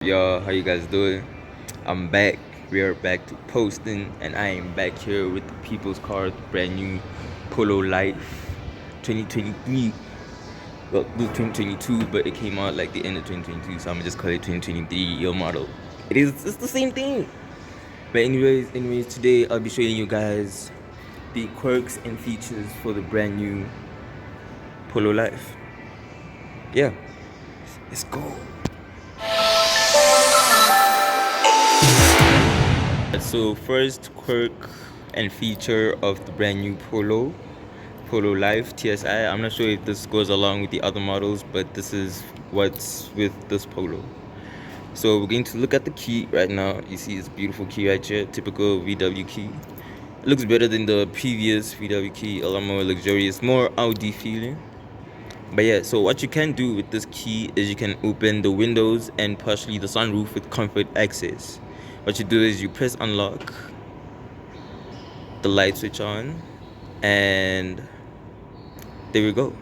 Y'all, how you guys doing? I'm back. We are back to posting, and I am back here with the People's Car, brand new Polo Life 2023. Well, it was 2022, but it came out like the end of 2022, so I'm gonna just call it 2023 year model. It's the same thing. But anyways, today I'll be showing you guys the quirks and features for the brand new Polo Life. Yeah, let's go. So first quirk and feature of the brand new Polo Life TSI. I'm not sure if this goes along with the other models, but this is what's with this Polo. So we're going to look at the key right now. You see this beautiful key right here, typical VW key. It looks better than the previous VW key, a lot more luxurious, more Audi feeling. But yeah, so what you can do with this key is you can open the windows and partially the sunroof with comfort access. What you do is you press unlock, the light switch on, and there we go.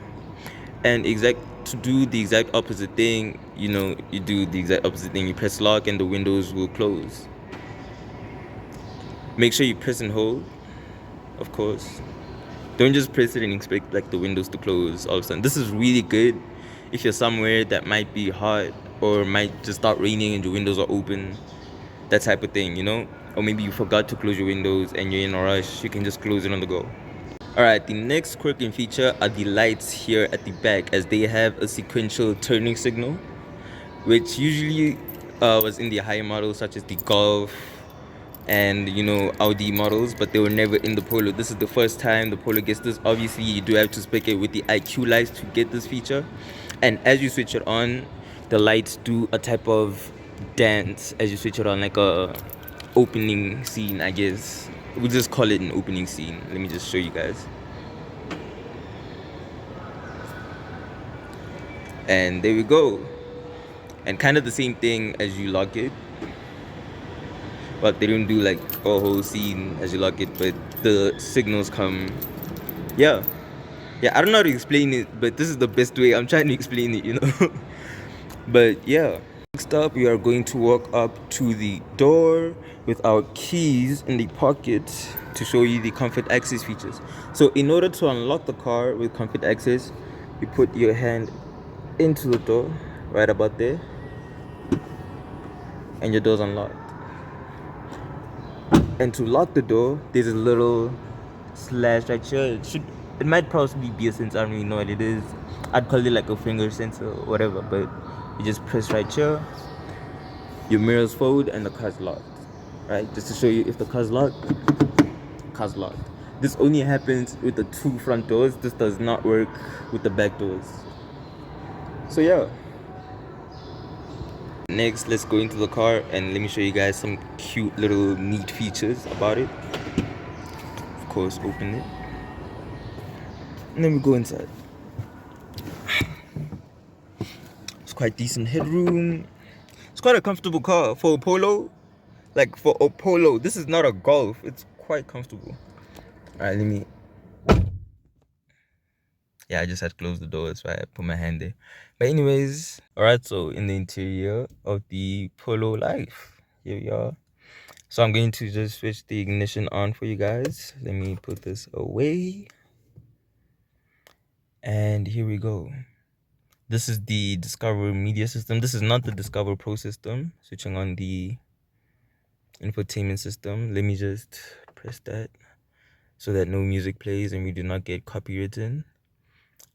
And to do the exact opposite thing, you do the exact opposite thing. You press lock and the windows will close. Make sure you press and hold, of course. Don't just press it and expect like the windows to close all of a sudden. This is really good if you're somewhere that might be hot or might just start raining and your windows are open, that type of thing. Or maybe you forgot to close your windows and you're in a rush, you can just close it on the go. Alright, the next quirky feature are the lights here at the back, as they have a sequential turning signal, which usually was in the higher models such as the Golf and Audi models, but they were never in the Polo. This is the first time the Polo gets this. Obviously you do have to spec it with the IQ lights to get this feature, and as you switch it on, the lights do a type of dance as you switch it on, like a opening scene, I guess. We'll just call it an opening scene. Let me just show you guys. And there we go. And kind of the same thing as you lock it, but they don't do like a whole scene as you lock it, but the signals come. Yeah, I don't know how to explain it, but this is the best way I'm trying to explain it. But yeah, next up we are going to walk up to the door with our keys in the pocket to show you the comfort access features. So in order to unlock the car with comfort access, you put your hand into the door right about there, and your door's unlocked. And to lock the door, there's a little slash right here. It might possibly be a sensor. I don't really know what it is. I'd call it like a finger sensor or whatever. But you just press right here. Your mirrors fold and the car's locked. Right, just to show you if the car's locked. Car's locked. This only happens with the two front doors. This does not work with the back doors. So yeah. Next, let's go into the car and let me show you guys some cute little neat features about it. Of course, open it. And then we go inside. It's quite decent headroom. It's quite a comfortable car for a Polo. Like for a Polo, this is not a Golf. It's quite comfortable. Alright, I just had to close the door, that's why I put my hand there. But anyways, alright, so in the interior of the Polo Life, here we are. So I'm going to just switch the ignition on for you guys. Let me put this away. And here we go. This is the Discover Media System. This is not the Discover Pro system. Switching on the infotainment system. Let me just press that so that no music plays and we do not get copywritten.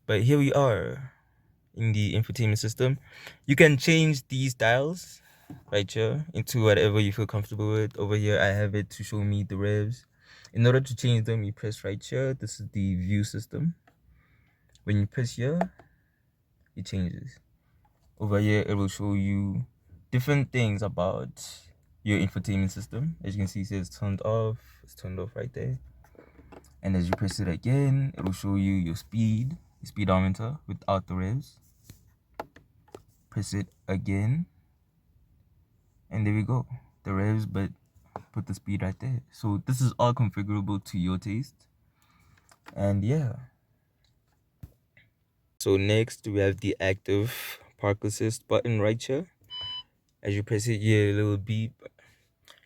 But here we are in the infotainment system. You can change these dials right here into whatever you feel comfortable with. Over here I have it to show me the revs. In order to change them, you press right here. This is the view system. When you press here, it changes. Over here it will show you different things about your infotainment system. As you can see, it says turned off. It's turned off right there. And as you press it again, it will show you your speedometer without the revs. Press it again, and there we go, the revs, but put the speed right there. So this is all configurable to your taste. And yeah, so next we have the active park assist button right here. As you press it, yeah, a little beep.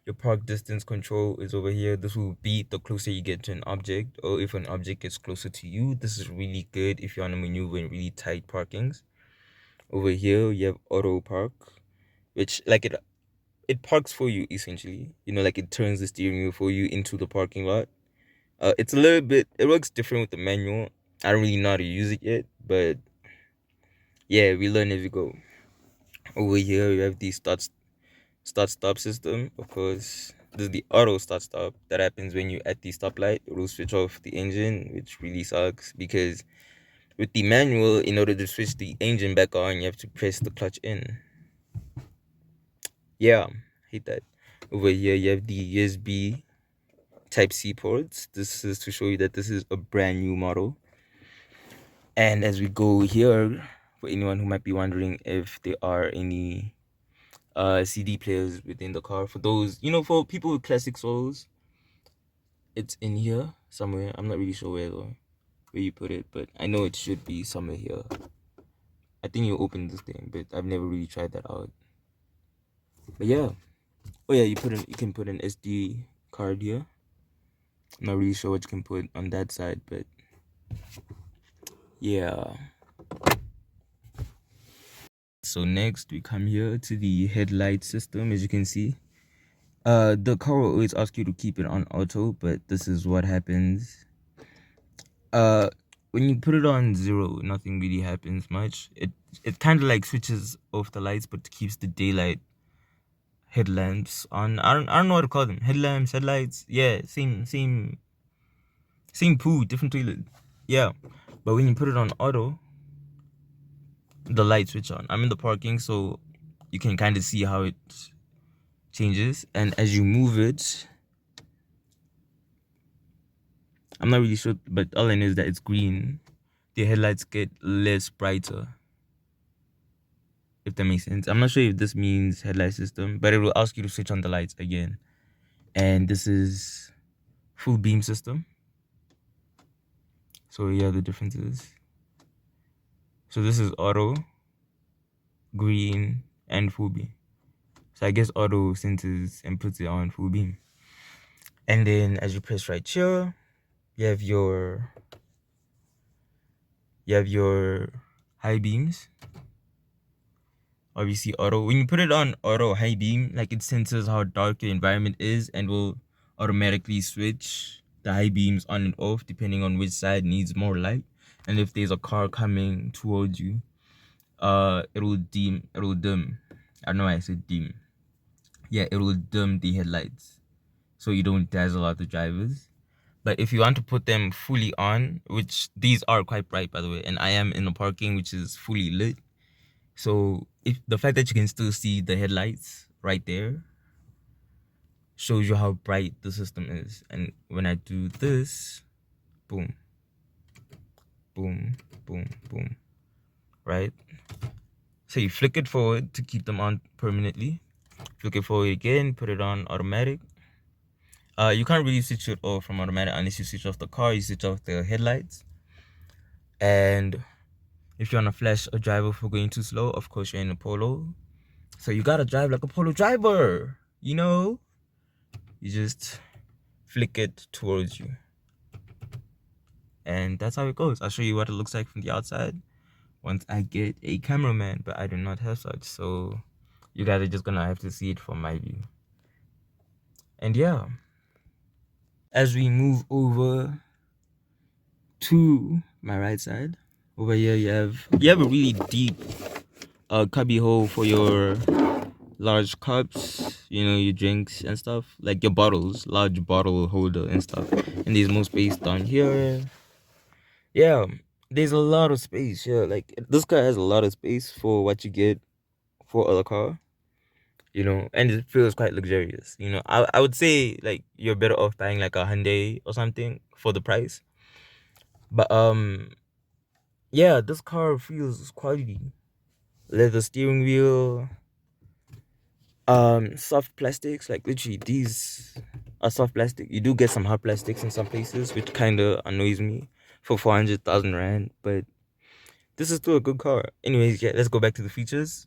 Your park distance control is over here. This will beep the closer you get to an object, or if an object gets closer to you. This is really good if you want to maneuver in really tight parkings. Over here, you have auto park, which like it parks for you essentially. Like it turns the steering wheel for you into the parking lot. It's a little bit. It works different with the manual. I don't really know how to use it yet, but yeah, we learn as we go. Over here, you have the start stop system. Of course, this is the auto start stop that happens when you at the stoplight. It will switch off the engine, which really sucks because with the manual, in order to switch the engine back on, you have to press the clutch in. Yeah, hate that. Over here, you have the USB Type C ports. This is to show you that this is a brand new model. And as we go here, for anyone who might be wondering if there are any CD players within the car, for those, for people with classic souls, it's in here somewhere. I'm not really sure where you put it, but I know it should be somewhere here. I think you open this thing, but I've never really tried that out. But yeah. Oh yeah, you can put an SD card here. I'm not really sure what you can put on that side, but yeah. So next we come here to the headlight system. As you can see, the car will always ask you to keep it on auto, but this is what happens. When you put it on 0, nothing really happens much. It kind of like switches off the lights, but keeps the daylight headlamps on. I don't know what to call them. Headlamps, headlights. Yeah, same poo, different toilet. Yeah, but when you put it on auto, the light switch on. I'm in the parking, so you can kind of see how it changes, and as you move it, I'm not really sure, but all I know is that it's green. The headlights get less brighter, if that makes sense. I'm not sure if this means headlight system, but it will ask you to switch on the lights again. And this is full beam system. So yeah, the differences. So this is auto, green, and full beam. So I guess auto senses and puts it on full beam. And then as you press right here, you have your high beams. Obviously auto. When you put it on auto high beam, like it senses how dark your environment is and will automatically switch the high beams on and off depending on which side needs more light. And if there's a car coming towards you, it will dim. I don't know why I said dim. Yeah, it will dim the headlights so you don't dazzle out the drivers. But if you want to put them fully on, which these are quite bright by the way, and I am in a parking which is fully lit, so if the fact that you can still see the headlights right there shows you how bright the system is. And when I do this, boom, boom, boom, boom, right? So you flick it forward to keep them on permanently. Flick it forward again, put it on automatic. You can't really switch it off from automatic unless you switch off the car, you switch off the headlights. And if you want to flash a driver for going too slow, of course you're in a polo. So you gotta drive like a polo driver, You just flick it towards you. And that's how it goes. I'll show you what it looks like from the outside once I get a cameraman, but I do not have such. So you guys are just gonna have to see it from my view. And yeah, as we move over to my right side, over here you have a really deep cubby hole for your large cups, your drinks and stuff, like your bottles, large bottle holder and stuff. And there's more space down here. Yeah, there's a lot of space. Yeah, like this car has a lot of space for what you get for a car. And it feels quite luxurious. I would say like you're better off buying like a Hyundai or something for the price. But yeah, this car feels quality. Leather steering wheel, soft plastics, like literally these are soft plastic. You do get some hard plastics in some places, which kind of annoys me for 400,000 rand, but this is still a good car. Anyways, yeah, let's go back to the features.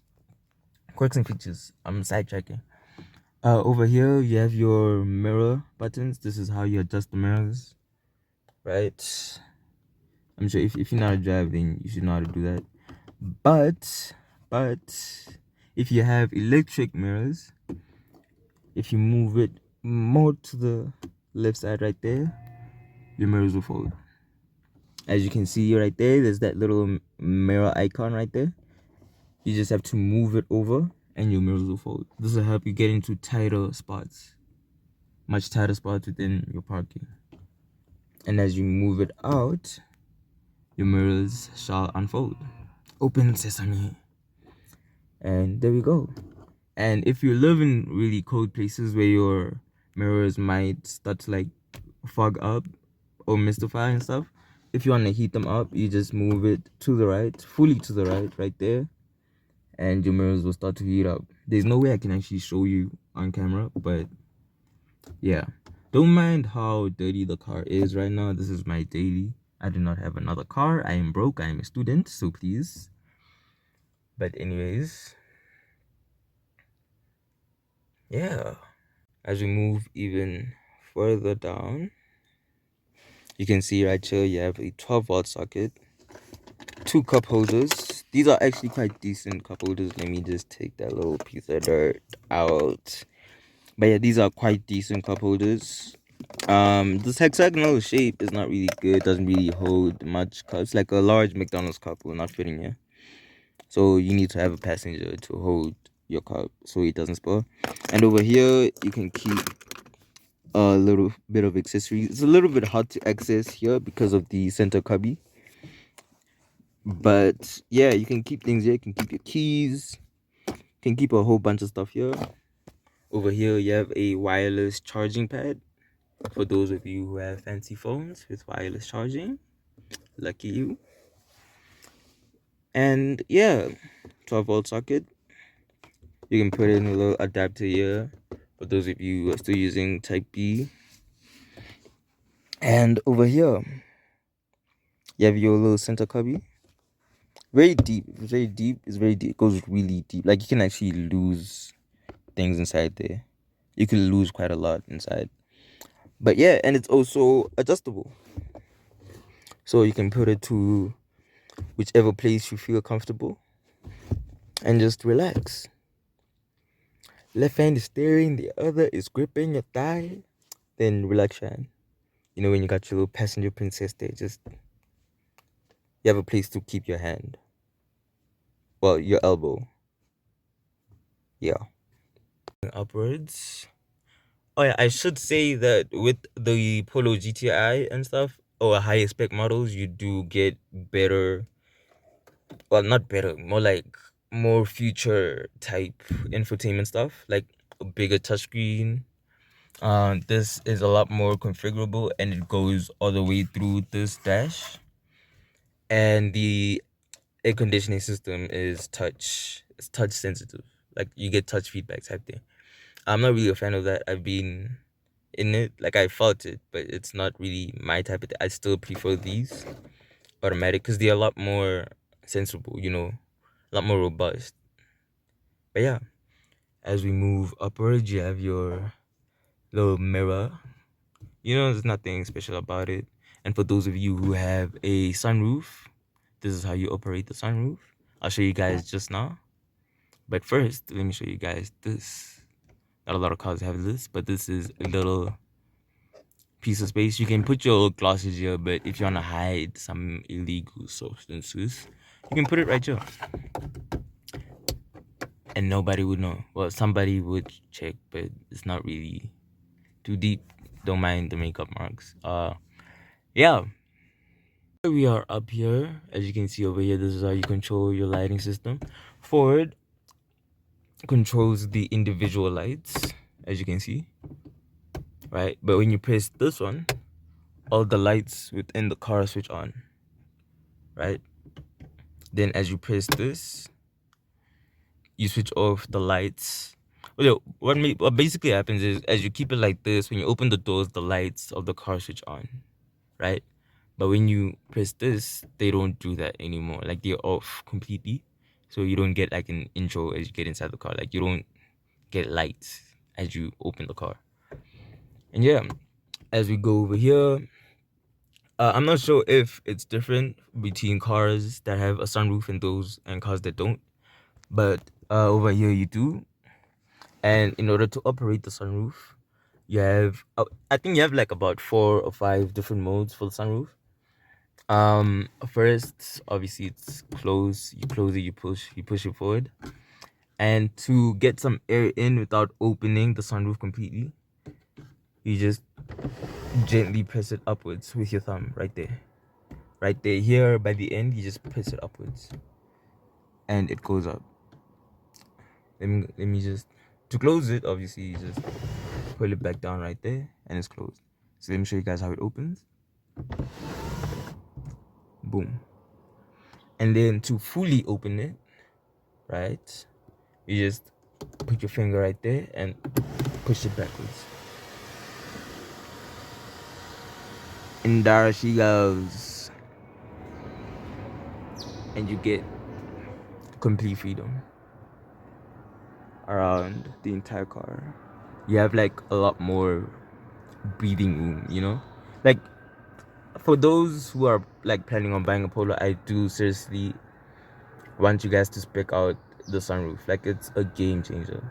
Quirks and features. I'm sidetracking. Over here you have your mirror buttons. This is how you adjust the mirrors, right? I'm sure if you know how to drive, then you should know how to do that. But if you have electric mirrors, if you move it more to the left side right there, your mirrors will fold. As you can see right there, there's that little mirror icon right there. You just have to move it over and your mirrors will fold. This will help you get into tighter spots, much tighter spots within your parking. And as you move it out, your mirrors shall unfold. Open sesame. And there we go. And if you live in really cold places where your mirrors might start to like fog up or mystify and stuff, if you want to heat them up, you just move it to the right, fully to the right there, and your mirrors will start to heat up. There's no way I can actually show you on camera, but yeah, don't mind how dirty the car is right now. This is my daily. I do not have another car. I am broke. I am a student, so please. But anyways, yeah, as we move even further down, you can see right here you have a 12-volt socket, 2 cup holders. These are actually quite decent cup holders. Let me just take that little piece of dirt out. But yeah, these are quite decent cup holders. This hexagonal shape is not really good. Doesn't really hold much cups. Like a large McDonald's cup will not fit in here. So you need to have a passenger to hold your cup so it doesn't spill. And over here you can keep a little bit of accessories. It's a little bit hard to access here because of the center cubby. But yeah, you can keep things here. You can keep your keys. You can keep a whole bunch of stuff here. Over here you have a wireless charging pad. For those of you who have fancy phones with wireless charging, lucky you. And yeah, 12-volt socket. You can put in a little adapter here for those of you who are still using Type B. And over here, you have your little center cubby. Very deep. It's very deep. It's very deep. It goes really deep. Like you can actually lose things inside there. You can lose quite a lot inside. But yeah, and it's also adjustable. So you can put it to whichever place you feel comfortable and just relax. Left hand is steering, the other is gripping your thigh. Then relax your hand. You know when you got your little passenger princess there, just you have a place to keep your hand. Well, your elbow. Yeah. Upwards. Oh yeah, I should say that with the Polo GTI and stuff, or higher spec models, you do get better, well not better, more like more future type infotainment stuff, like a bigger touchscreen. This is a lot more configurable and it goes all the way through this dash. And the air conditioning system is it's touch sensitive. Like you get touch feedback type thing. I'm not really a fan of that. I've been in it, like I felt it, but it's not really my type of thing. I still prefer these automatic because they're a lot more sensible, you know, a lot more robust. But yeah, as we move upwards, you have your little mirror. You know, there's nothing special about it. And for those of you who have a sunroof, this is how you operate the sunroof. I'll show you guys just now. But first, let me show you guys this. Not a lot of cars have this, but this is a little piece of space. You can put your glasses here, but if you want to hide some illegal substances, you can put it right here. And nobody would know. Well, somebody would check, but it's not really too deep. Don't mind the makeup marks. Yeah. We are up here. As you can see over here, this is how you control your lighting system. Forward controls the individual lights, as you can see. Right? But when you press this one, all the lights within the car switch on. Right? Then as you press this, you switch off the lights. Well, what basically happens is, as you keep it like this, when you open the doors, the lights of the car switch on, right? But when you press this, they don't do that anymore. Like they're off completely. so you don't get like an intro as you get inside the car. Like you don't get lights as you open the car. And yeah, as we go over here, I'm not sure if it's different between cars that have a sunroof and those and cars that don't, but over here you do. And in order to operate the sunroof, you have I think you have like about 4 or 5 different modes for the sunroof. First, obviously it's close. You close it, you push it forward. And to get some air in without opening the sunroof completely, you just gently press it upwards with your thumb right there. Right there, here by the end, you just press it upwards. And it goes up. Let me just, to close it, obviously you just pull it back down right there and it's closed. So let me show you guys how it opens. Boom. And then to fully open it, right, you just put your finger right there and push it backwards. And there she goes. And you get complete freedom around the entire car. You have like a lot more breathing room, you know? Like for those who are like planning on buying a Polo, I do seriously want you guys to spec out the sunroof. Like it's a game changer.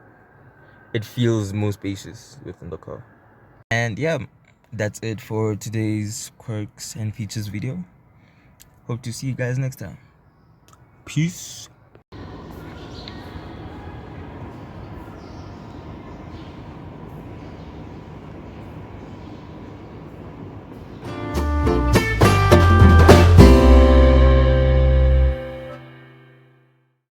It feels more spacious within the car. And yeah, that's it for today's quirks and features video. Hope to see you guys next time. Peace.